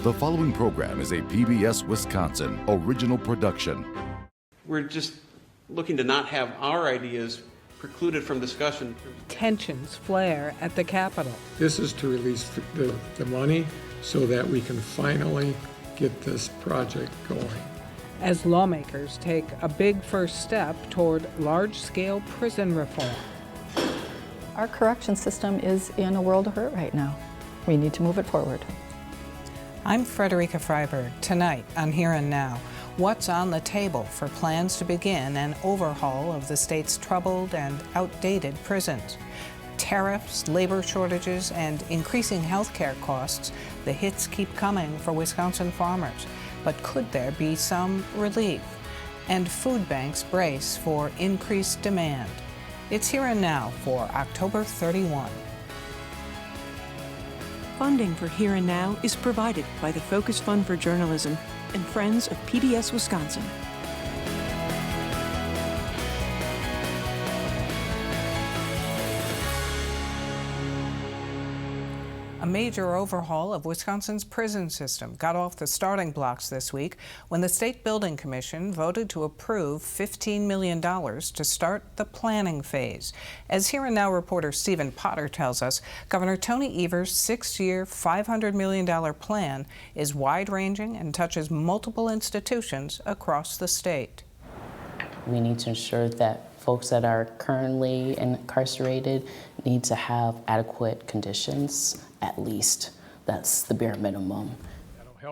The following program is a PBS Wisconsin original production. We're just looking to not have our ideas precluded from discussion. Tensions flare at the Capitol. This is to release the money so that we can finally get this project going. As lawmakers take a big first step toward large-scale prison reform. Our correction system is in a world of hurt right now. We need to move it forward. I'm Frederica Freiberg. Tonight on Here and Now, what's on the table for plans to begin an overhaul of the state's troubled and outdated prisons? Tariffs, labor shortages, and increasing health care costs, the hits keep coming for Wisconsin farmers. But could there be some relief? And food banks brace for increased demand. It's Here and Now for October 31. Funding for Here and Now is provided by the Focus Fund for Journalism and Friends of PBS Wisconsin. A major overhaul of Wisconsin's prison system got off the starting blocks this week when the State Building Commission voted to approve $15 million to start the planning phase. As Here and Now reporter Stephen Potter tells us, Governor Tony Evers' 6-year, $500 million plan is wide-ranging and touches multiple institutions across the state. We need to ensure that folks that are currently incarcerated need to have adequate conditions, at least. That's the bare minimum.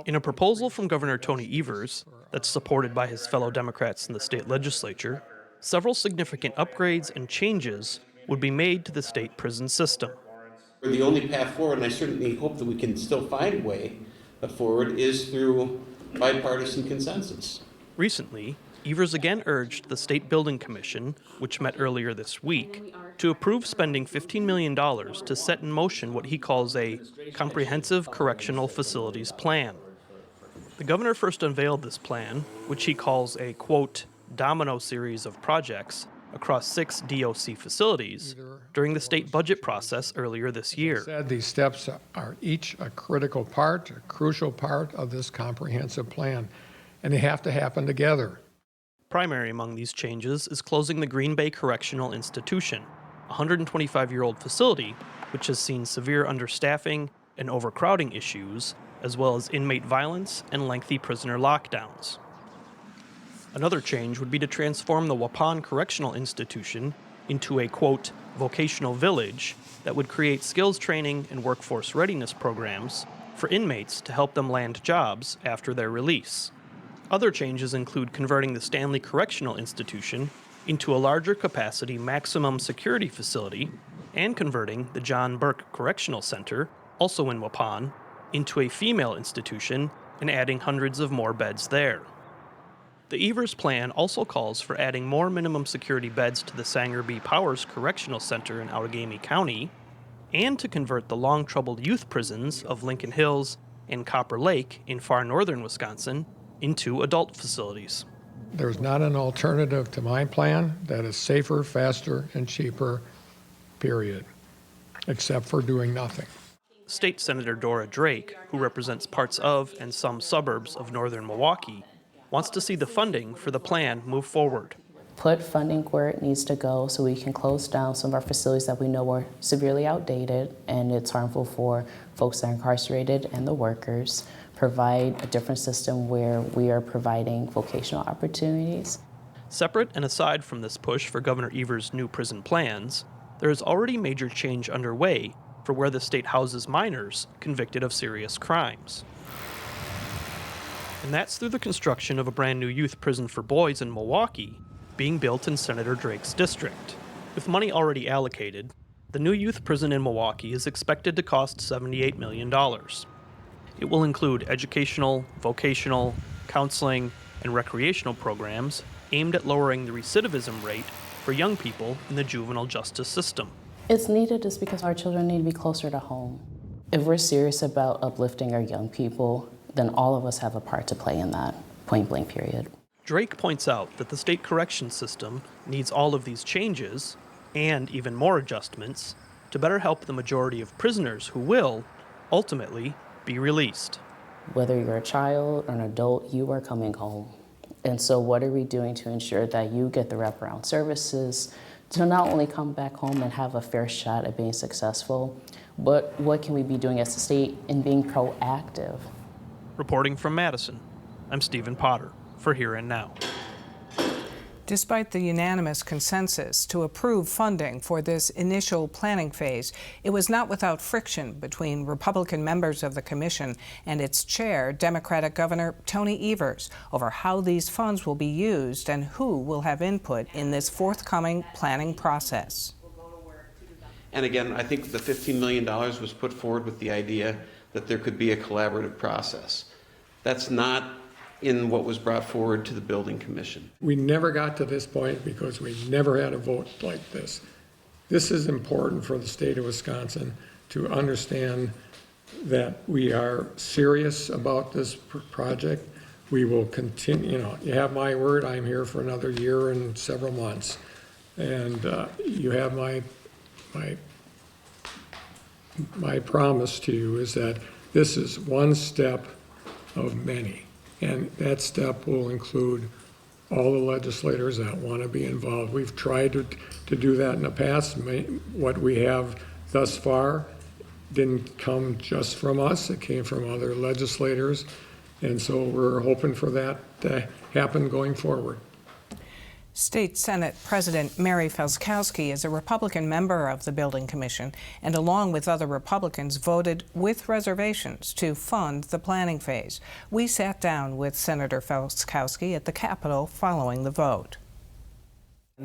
In a proposal from Governor Tony Evers that's supported by his fellow Democrats in the state legislature, several significant upgrades and changes would be made to the state prison system. The only path forward, and I certainly hope that we can still find a way forward, is through bipartisan consensus. Recently, Evers again urged the State Building Commission, which met earlier this week, to approve spending $15 million to set in motion what he calls a comprehensive correctional facilities plan. The governor first unveiled this plan, which he calls a, quote, domino series of projects across 6 DOC facilities, during the state budget process earlier this year. These steps are each a critical part, a crucial part of this comprehensive plan, and they have to happen together. Primary among these changes is closing the Green Bay Correctional Institution, a 125-year-old facility which has seen severe understaffing and overcrowding issues, as well as inmate violence and lengthy prisoner lockdowns. Another change would be to transform the Waupun Correctional Institution into a, quote, vocational village that would create skills training and workforce readiness programs for inmates to help them land jobs after their release. Other changes include converting the Stanley Correctional Institution into a larger capacity maximum security facility and converting the John Burke Correctional Center, also in Waupun, into a female institution and adding hundreds of more beds there. The Evers plan also calls for adding more minimum security beds to the Sanger B. Powers Correctional Center in Outagamie County and to convert the long-troubled youth prisons of Lincoln Hills and Copper Lake in far northern Wisconsin into adult facilities. There's not an alternative to my plan that is safer, faster, and cheaper, period, except for doing nothing. State Senator Dora Drake, who represents parts of and some suburbs of northern Milwaukee, wants to see the funding for the plan move forward. Put funding where it needs to go so we can close down some of our facilities that we know are severely outdated and it's harmful for folks that are incarcerated and the workers. Provide a different system where we are providing vocational opportunities. Separate and aside from this push for Governor Evers' new prison plans, there is already major change underway for where the state houses minors convicted of serious crimes. And that's through the construction of a brand new youth prison for boys in Milwaukee being built in Senator Drake's district. With money already allocated, the new youth prison in Milwaukee is expected to cost $78 million. It will include educational, vocational, counseling, and recreational programs aimed at lowering the recidivism rate for young people in the juvenile justice system. It's needed just because our children need to be closer to home. If we're serious about uplifting our young people, then all of us have a part to play in that, point blank period. Drake points out that the state corrections system needs all of these changes, and even more adjustments, to better help the majority of prisoners who will, ultimately, be released. Whether you're a child or an adult, you are coming home. And so what are we doing to ensure that you get the wraparound services to not only come back home and have a fair shot at being successful, but what can we be doing as a state in being proactive? Reporting from Madison, I'm Stephen Potter for Here and Now. Despite the unanimous consensus to approve funding for this initial planning phase, it was not without friction between Republican members of the commission and its chair, Democratic Governor Tony Evers, over how these funds will be used and who will have input in this forthcoming planning process. And again, I think the $15 million was put forward with the idea that there could be a collaborative process. That's not in what was brought forward to the Building Commission. We never got to this point because we never had a vote like this. This is important for the state of Wisconsin to understand that we are serious about this project. We will continue, you have my word, I'm here for another year and several months. And you have my promise to you is that this is one step of many. And that step will include all the legislators that want to be involved. We've tried to do that in the past. What we have thus far didn't come just from us. It came from other legislators. And so we're hoping for that to happen going forward. State Senate President Mary Felskowski is a Republican member of the Building Commission and, along with other Republicans, voted with reservations to fund the planning phase. We sat down with Senator Felskowski at the Capitol following the vote.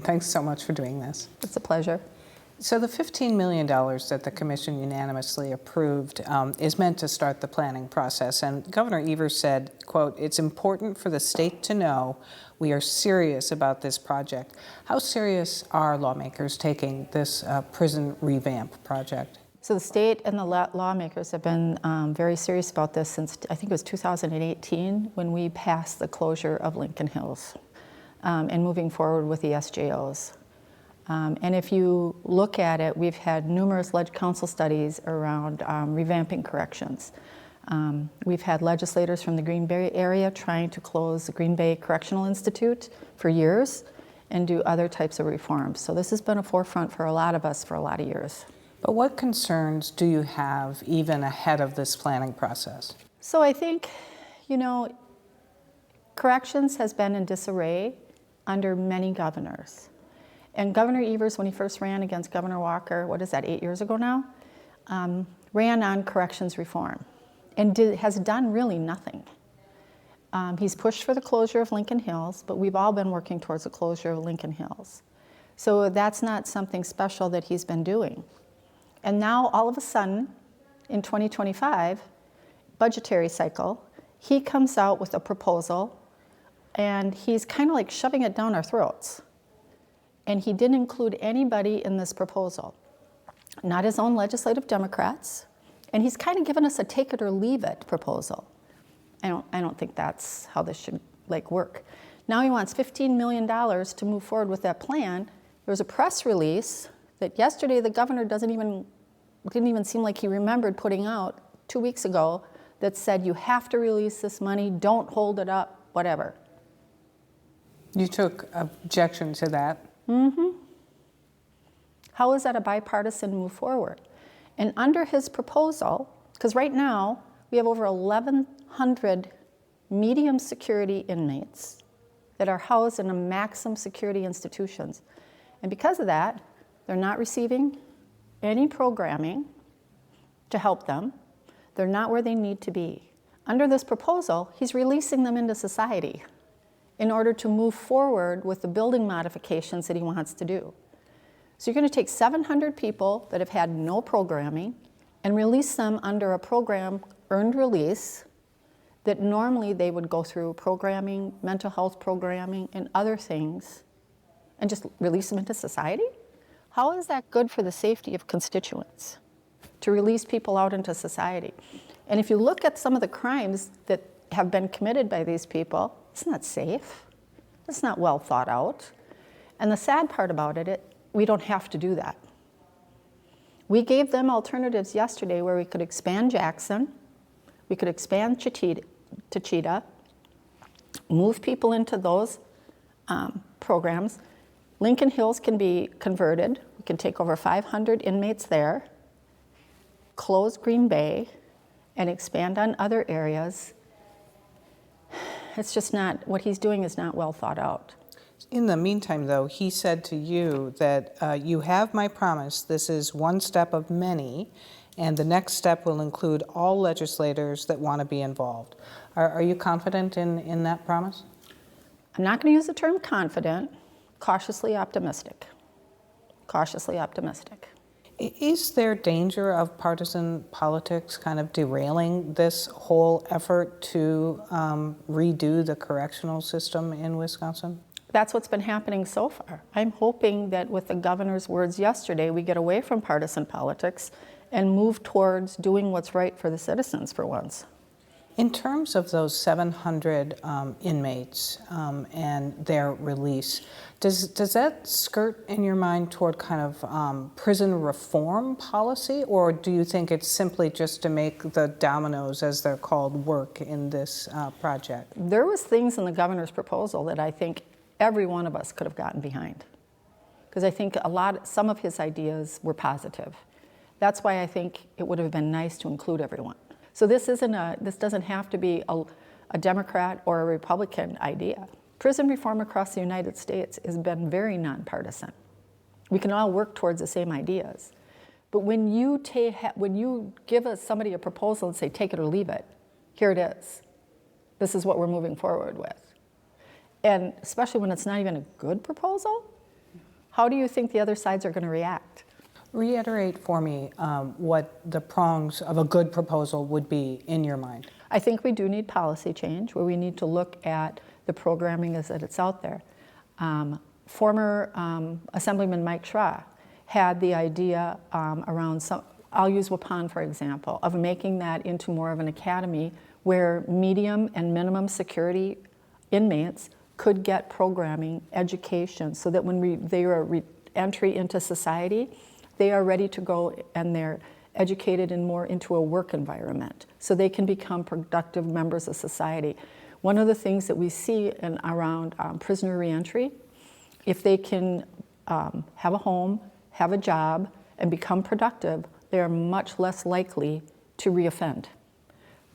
Thanks so much for doing this. It's a pleasure. So the $15 million that the commission unanimously approved is meant to start the planning process. And Governor Evers said, quote, "It's important for the state to know we are serious about this project." How serious are lawmakers taking this prison revamp project? So the state and the lawmakers have been very serious about this since, I think it was 2018, when we passed the closure of Lincoln Hills and moving forward with the SJOs. And if you look at it, we've had numerous council studies around revamping corrections. We've had legislators from the Green Bay area trying to close the Green Bay Correctional Institute for years and do other types of reforms. So this has been a forefront for a lot of us for a lot of years. But what concerns do you have even ahead of this planning process? So I think, corrections has been in disarray under many governors. And Governor Evers, when he first ran against Governor Walker, 8 years ago now, ran on corrections reform and has done really nothing. He's pushed for the closure of Lincoln Hills, but we've all been working towards the closure of Lincoln Hills. So that's not something special that he's been doing. And now, all of a sudden, in 2025, budgetary cycle, he comes out with a proposal, and he's kind of like shoving it down our throats. And he didn't include anybody in this proposal, not his own legislative Democrats. And he's kind of given us a take it or leave it proposal. I don't think that's how this should work. Now he wants $15 million to move forward with that plan. There was a press release that yesterday the governor didn't even seem like he remembered putting out 2 weeks ago that said you have to release this money, don't hold it up, whatever. You took objection to that. Mm-hmm. How is that a bipartisan move forward? And under his proposal, because right now we have over 1,100 medium security inmates that are housed in a maximum security institutions. And because of that, they're not receiving any programming to help them. They're not where they need to be. Under this proposal, he's releasing them into society in order to move forward with the building modifications that he wants to do. So you're going to take 700 people that have had no programming and release them under a program, earned release, that normally they would go through programming, mental health programming, and other things, and just release them into society? How is that good for the safety of constituents, to release people out into society? And if you look at some of the crimes that have been committed by these people, it's not safe. It's not well thought out. And the sad part about it, we don't have to do that. We gave them alternatives yesterday where we could expand Jackson, We could expand Cheetah, move people into those programs. Lincoln Hills can be converted. We can take over 500 inmates there, close Green Bay, and expand on other areas. It's just not, what he's doing is not well thought out. In the meantime, though, he said to you that you have my promise. This is one step of many, and the next step will include all legislators that want to be involved. Are you confident in that promise? I'm not going to use the term confident, cautiously optimistic. Cautiously optimistic. Is there danger of partisan politics kind of derailing this whole effort to redo the correctional system in Wisconsin? That's what's been happening so far. I'm hoping that with the governor's words yesterday, we get away from partisan politics and move towards doing what's right for the citizens for once. In terms of those 700 inmates and their release, does that skirt in your mind toward kind of prison reform policy, or do you think it's simply just to make the dominoes, as they're called, work in this project? There was things in the governor's proposal that I think every one of us could have gotten behind, because I think some of his ideas were positive. That's why I think it would have been nice to include everyone. So this doesn't have to be a Democrat or a Republican idea. Prison reform across the United States has been very nonpartisan. We can all work towards the same ideas. But when you give somebody a proposal and say, take it or leave it, here it is. This is what we're moving forward with. And especially when it's not even a good proposal, how do you think the other sides are going to react? Reiterate for me what the prongs of a good proposal would be in your mind. I think we do need policy change, where we need to look at the programming as that it's out there. Former Assemblyman Mike Schra had the idea around I'll use Waupun for example, of making that into more of an academy where medium and minimum security inmates could get programming, education, so that when they are entry into society, they are ready to go and they're educated into a work environment so they can become productive members of society. One of the things that we see around prisoner reentry, if they can have a home, have a job, and become productive, they are much less likely to reoffend.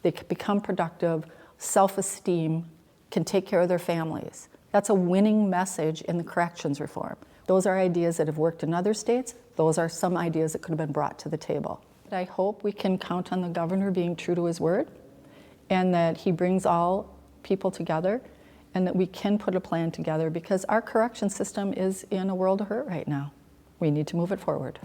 They can become productive, self-esteem, can take care of their families. That's a winning message in the corrections reform. Those are ideas that have worked in other states. Those are some ideas that could have been brought to the table. I hope we can count on the governor being true to his word, and that he brings all people together, and that we can put a plan together, because our correction system is in a world of hurt right now. We need to move it forward.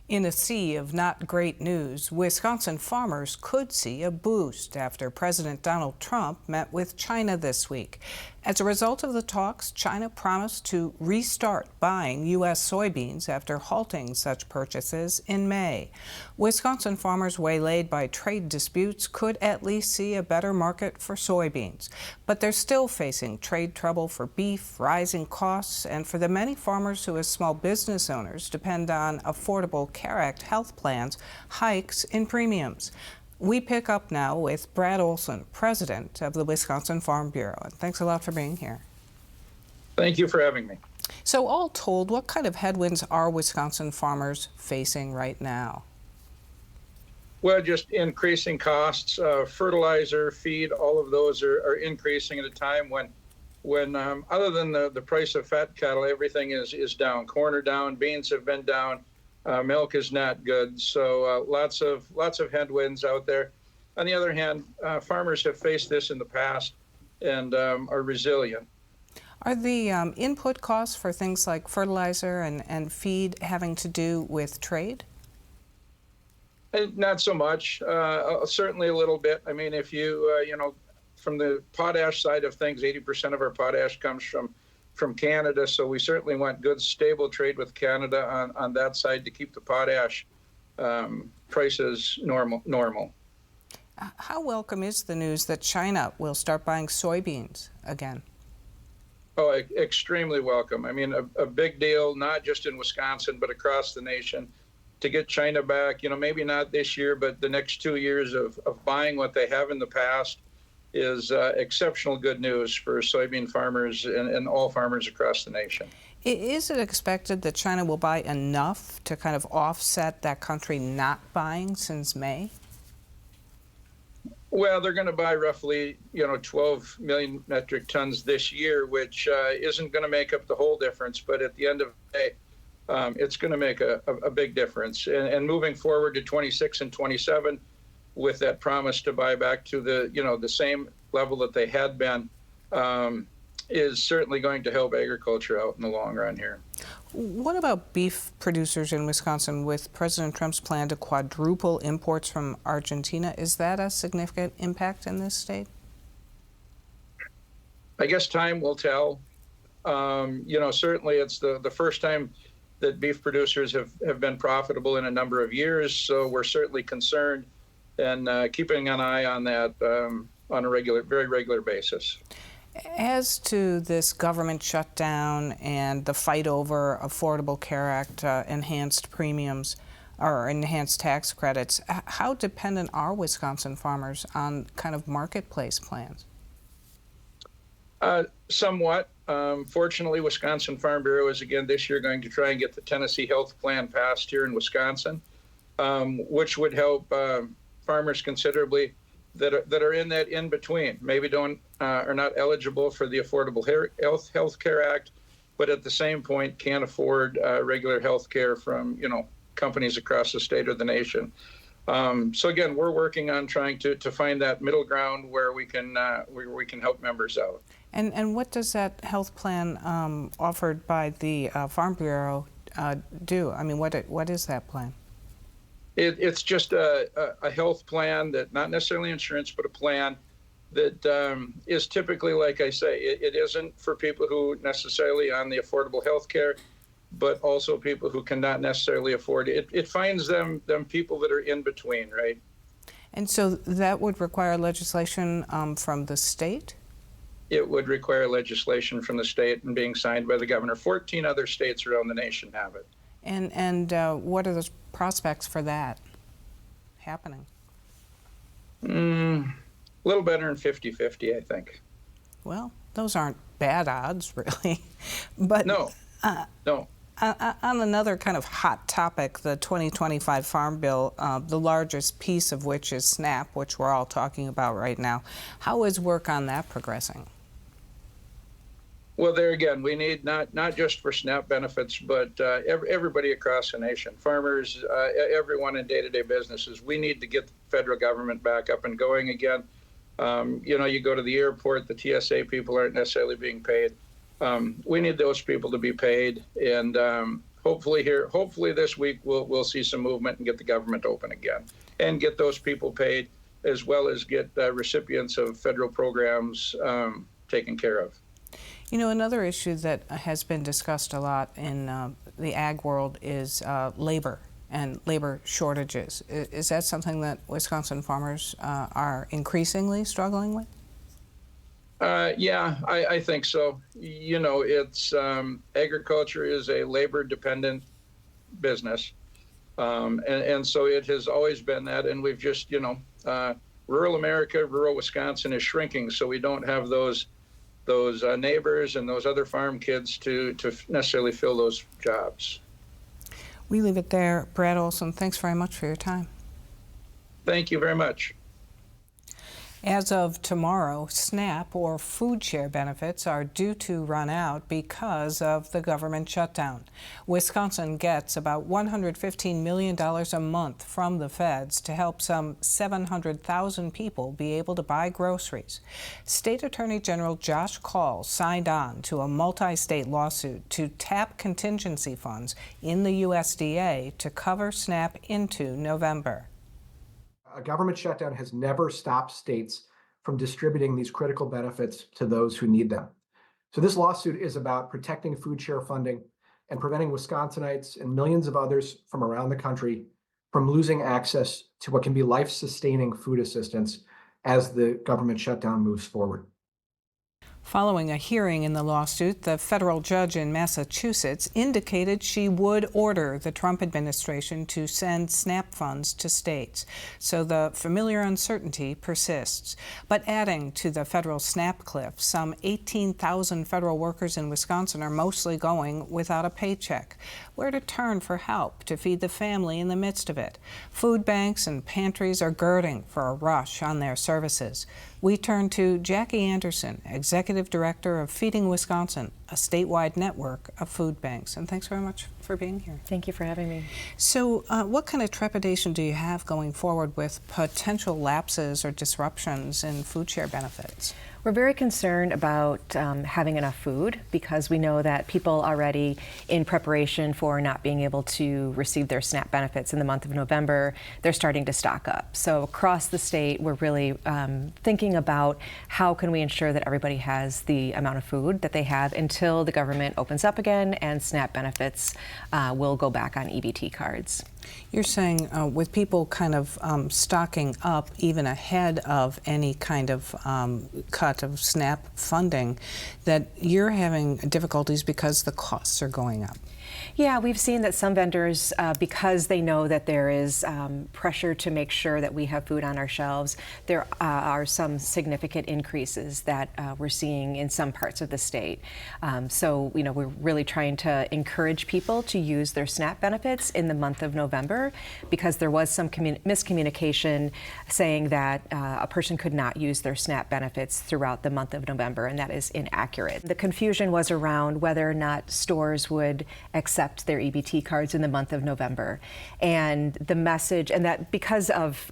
In a sea of not great news, Wisconsin farmers could see a boost after President Donald Trump met with China this week. As a result of the talks, China promised to restart buying U.S. soybeans after halting such purchases in May. Wisconsin farmers waylaid by trade disputes could at least see a better market for soybeans. But they're still facing trade trouble for beef, rising costs, and for the many farmers who, as small business owners, depend on affordable CARE Act health plans, hikes in premiums. We pick up now with Brad Olson, president of the Wisconsin Farm Bureau. And thanks a lot for being here. Thank you for having me. So all told, what kind of headwinds are Wisconsin farmers facing right now? Well, just increasing costs, fertilizer, feed, all of those are increasing at a time when other than the price of fat cattle, everything is down. Corn are down, beans have been down. Milk is not good, so lots of headwinds out there. On the other hand, farmers have faced this in the past and are resilient. Are the input costs for things like fertilizer and feed having to do with trade? Not so much. Certainly a little bit. I mean, if you from the potash side of things, 80% of our potash comes from Canada, so we certainly want good, stable trade with Canada on that side to keep the potash prices normal. How welcome is the news that China will start buying soybeans again? Oh, extremely welcome. I mean, a big deal, not just in Wisconsin, but across the nation. get China back, maybe not this year, but the next 2 years of buying what they have in the past is exceptional good news for soybean farmers and all farmers across the nation. Is it expected that China will buy enough to kind of offset that country not buying since May? Well, they're going to buy roughly, 12 million metric tons this year, which isn't going to make up the whole difference. But at the end of the day, it's going to make a big difference. And moving forward to 26 and 27, with that promise to buy back to the same level that they had been, is certainly going to help agriculture out in the long run here. What about beef producers in Wisconsin with President Trump's plan to quadruple imports from Argentina? Is that a significant impact in this state? I guess time will tell. Certainly it's the first time that beef producers have been profitable in a number of years, so we're certainly concerned and keeping an eye on that on a very regular basis. As to this government shutdown and the fight over Affordable Care Act enhanced premiums or enhanced tax credits, how dependent are Wisconsin farmers on kind of marketplace plans? Somewhat. Fortunately, Wisconsin Farm Bureau is again this year going to try and get the Tennessee Health Plan passed here in Wisconsin, which would help farmers considerably that are in that in between. Maybe are not eligible for the Affordable Health Care Act, but at the same point can't afford regular health care from companies across the state or the nation. So again, we're working on trying to find that middle ground where we can help members out. And what does that health plan offered by the Farm Bureau do? I mean, what is that plan? It's just a health plan that, not necessarily insurance, but a plan that is typically, like I say, it isn't for people who necessarily on the affordable health care, but also people who cannot necessarily afford it. It finds them people that are in between, right? And so that would require legislation from the state? It would require legislation from the state and being signed by the governor. 14 other states around the nation have it. And what are the prospects for that happening? A little better than 50-50, I think. Well, those aren't bad odds, really. But no. On another kind of hot topic, the 2025 Farm Bill, the largest piece of which is SNAP, which we're all talking about right now. How is work on that progressing? Well, there again, we need not just for SNAP benefits, but everybody across the nation, farmers, everyone in day-to-day businesses. We need to get the federal government back up and going again. You go to the airport, the TSA people aren't necessarily being paid. We need those people to be paid, and hopefully this week we'll see some movement and get the government open again, and get those people paid, as well as get recipients of federal programs taken care of. Another issue that has been discussed a lot in the ag world is labor and labor shortages. Is that something that Wisconsin farmers are increasingly struggling with? Yeah, I think so. It's agriculture is a labor-dependent business, and so it has always been that. And we've just, rural America, rural Wisconsin is shrinking, so we don't have those neighbors and those other farm kids to necessarily fill those jobs. We leave it there. Brad Olson, thanks very much for your time. Thank you very much. As of tomorrow, SNAP, or food share benefits, are due to run out because of the government shutdown. Wisconsin gets about $115 million a month from the feds to help some 700,000 people be able to buy groceries. State Attorney General Josh Kaul signed on to a multi-state lawsuit to tap contingency funds in the USDA to cover SNAP into November. A government shutdown has never stopped states from distributing these critical benefits to those who need them. So this lawsuit is about protecting food share funding and preventing Wisconsinites and millions of others from around the country from losing access to what can be life-sustaining food assistance as the government shutdown moves forward. Following a hearing in the lawsuit, the federal judge in Massachusetts indicated she would order the Trump administration to send SNAP funds to states. So the familiar uncertainty persists. But adding to the federal SNAP cliff, some 18,000 federal workers in Wisconsin are mostly going without a paycheck. Where to turn for help to feed the family in the midst of it? Food banks and pantries are girding for a rush on their services. We turn to Jackie Anderson, Executive Director of Feeding Wisconsin, a statewide network of food banks. And thanks very much for being here. Thank you for having me. So what kind of trepidation do you have going forward with potential lapses or disruptions in food share benefits? We're very concerned about having enough food because we know that people already in preparation for not being able to receive their SNAP benefits in the month of November, they're starting to stock up. So across the state, we're really thinking about how can we ensure that everybody has the amount of food that they have until the government opens up again and SNAP benefits will go back on EBT cards. You're saying with people kind of stocking up even ahead of any kind of cut of SNAP funding, that you're having difficulties because the costs are going up. Yeah, we've seen that some vendors, because they know that there is pressure to make sure that we have food on our shelves, there are some significant increases that we're seeing in some parts of the state. So, you know, we're really trying to encourage people to use their SNAP benefits in the month of November because there was some miscommunication saying that a person could not use their SNAP benefits throughout the month of November, and that is inaccurate. The confusion was around whether or not stores would accept their EBT cards in the month of November. And the message, and that because of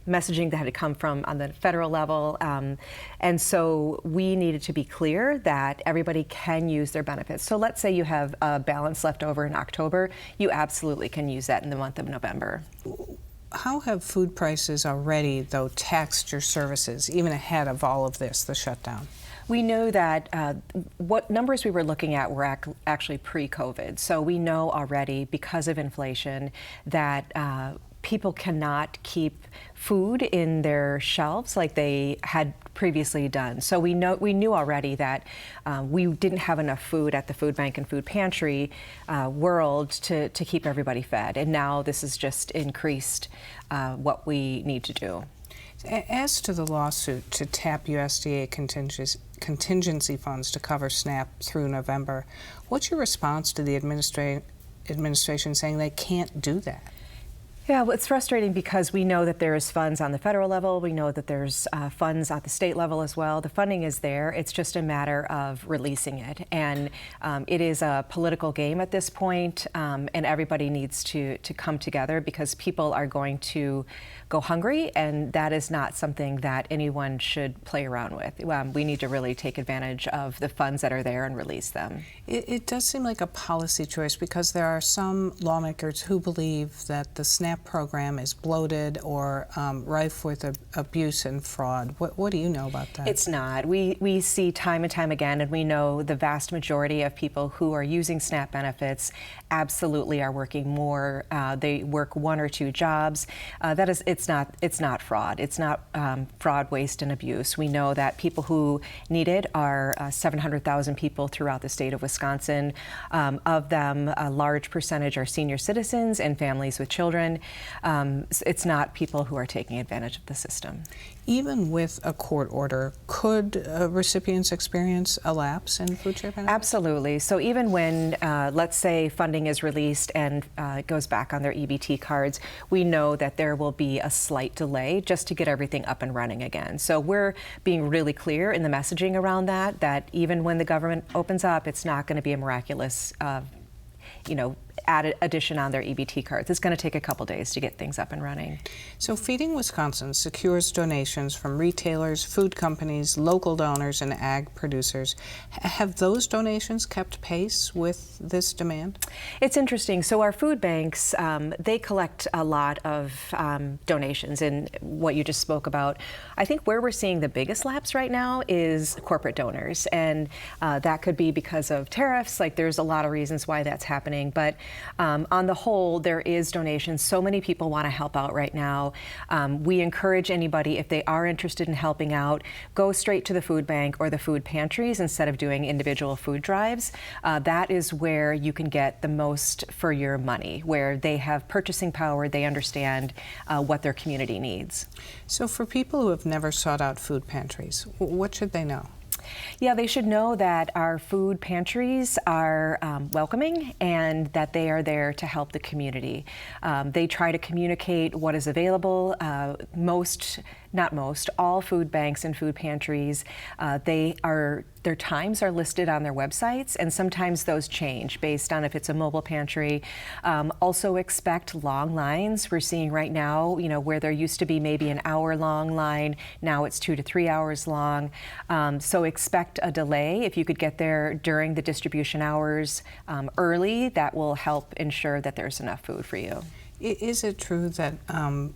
messaging that had to come from on the federal level. And so we needed to be clear that everybody can use their benefits. So let's say you have a balance left over in October, you absolutely can use that in the month of November. How have food prices already, though, taxed your services, even ahead of all of this, the shutdown? We know that what numbers we were looking at were actually pre-COVID. So we know already, because of inflation, that people cannot keep food in their shelves like they had previously done. So we knew already that we didn't have enough food at the food bank and food pantry world to keep everybody fed. And now this has just increased what we need to do. As to the lawsuit to tap USDA contingency funds to cover SNAP through November, what's your response to the administration saying they can't do that? Yeah, well, it's frustrating because we know that there's funds on the federal level. We know that there's funds at the state level as well. The funding is there. It's just a matter of releasing it. And it is a political game at this point, and everybody needs to come together because people are going to go hungry, and that is not something that anyone should play around with. We need to really take advantage of the funds that are there and release them. It does seem like a policy choice because there are some lawmakers who believe that the SNAP program is bloated or rife with abuse and fraud. What do you know about that? It's not. We see time and time again, and we know the vast majority of people who are using SNAP benefits absolutely are working more. They work one or two jobs. It's not fraud. It's not fraud, waste, and abuse. We know that people who need it are 700,000 people throughout the state of Wisconsin. Of them, a large percentage are senior citizens and families with children. It's not people who are taking advantage of the system. Even with a court order, could recipients experience a lapse in food share benefits? Absolutely. So even when, let's say, funding is released and it goes back on their EBT cards, we know that there will be a slight delay just to get everything up and running again. So we're being really clear in the messaging around that even when the government opens up, it's not going to be a miraculous added addition on their EBT cards. It's going to take a couple days to get things up and running. So Feeding Wisconsin secures donations from retailers, food companies, local donors, and ag producers. Have those donations kept pace with this demand? It's interesting. So our food banks, they collect a lot of donations, and what you just spoke about. I think where we're seeing the biggest lapse right now is corporate donors, and that could be because of tariffs. Like, there's a lot of reasons why that's happening, but On the whole, there is donations. So many people want to help out right now. We encourage anybody, if they are interested in helping out, go straight to the food bank or the food pantries instead of doing individual food drives. That is where you can get the most for your money, where they have purchasing power, they understand what their community needs. So for people who have never sought out food pantries, what should they know? Yeah, they should know that our food pantries are welcoming and that they are there to help the community. They try to communicate what is available. All food banks and food pantries, their times are listed on their websites, and sometimes those change based on if it's a mobile pantry. Also expect long lines. We're seeing right now, where there used to be maybe an hour-long line, now it's 2 to 3 hours long. So expect a delay. If you could get there during the distribution hours early, that will help ensure that there's enough food for you. Is it true that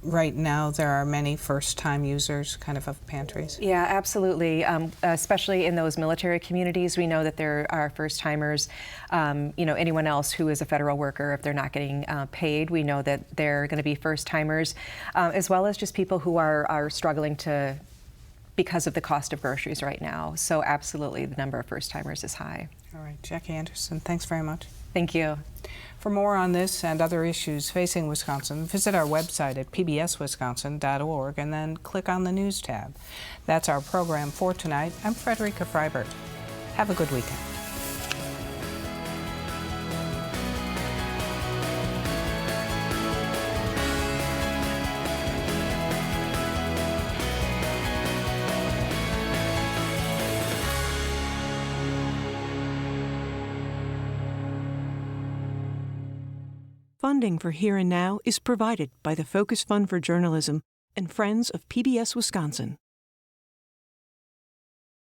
right now there are many first-time users kind of pantries? Yeah, absolutely. Especially in those military communities, we know that there are first-timers. Anyone else who is a federal worker, if they're not getting paid, we know that they're going to be first-timers, as well as just people who are struggling because of the cost of groceries right now. So absolutely, the number of first-timers is high. All right, Jackie Anderson, thanks very much. Thank you. For more on this and other issues facing Wisconsin, visit our website at pbswisconsin.org and then click on the News tab. That's our program for tonight. I'm Frederica Freibert. Have a good weekend. Funding for Here and Now is provided by the Focus Fund for Journalism and Friends of PBS Wisconsin.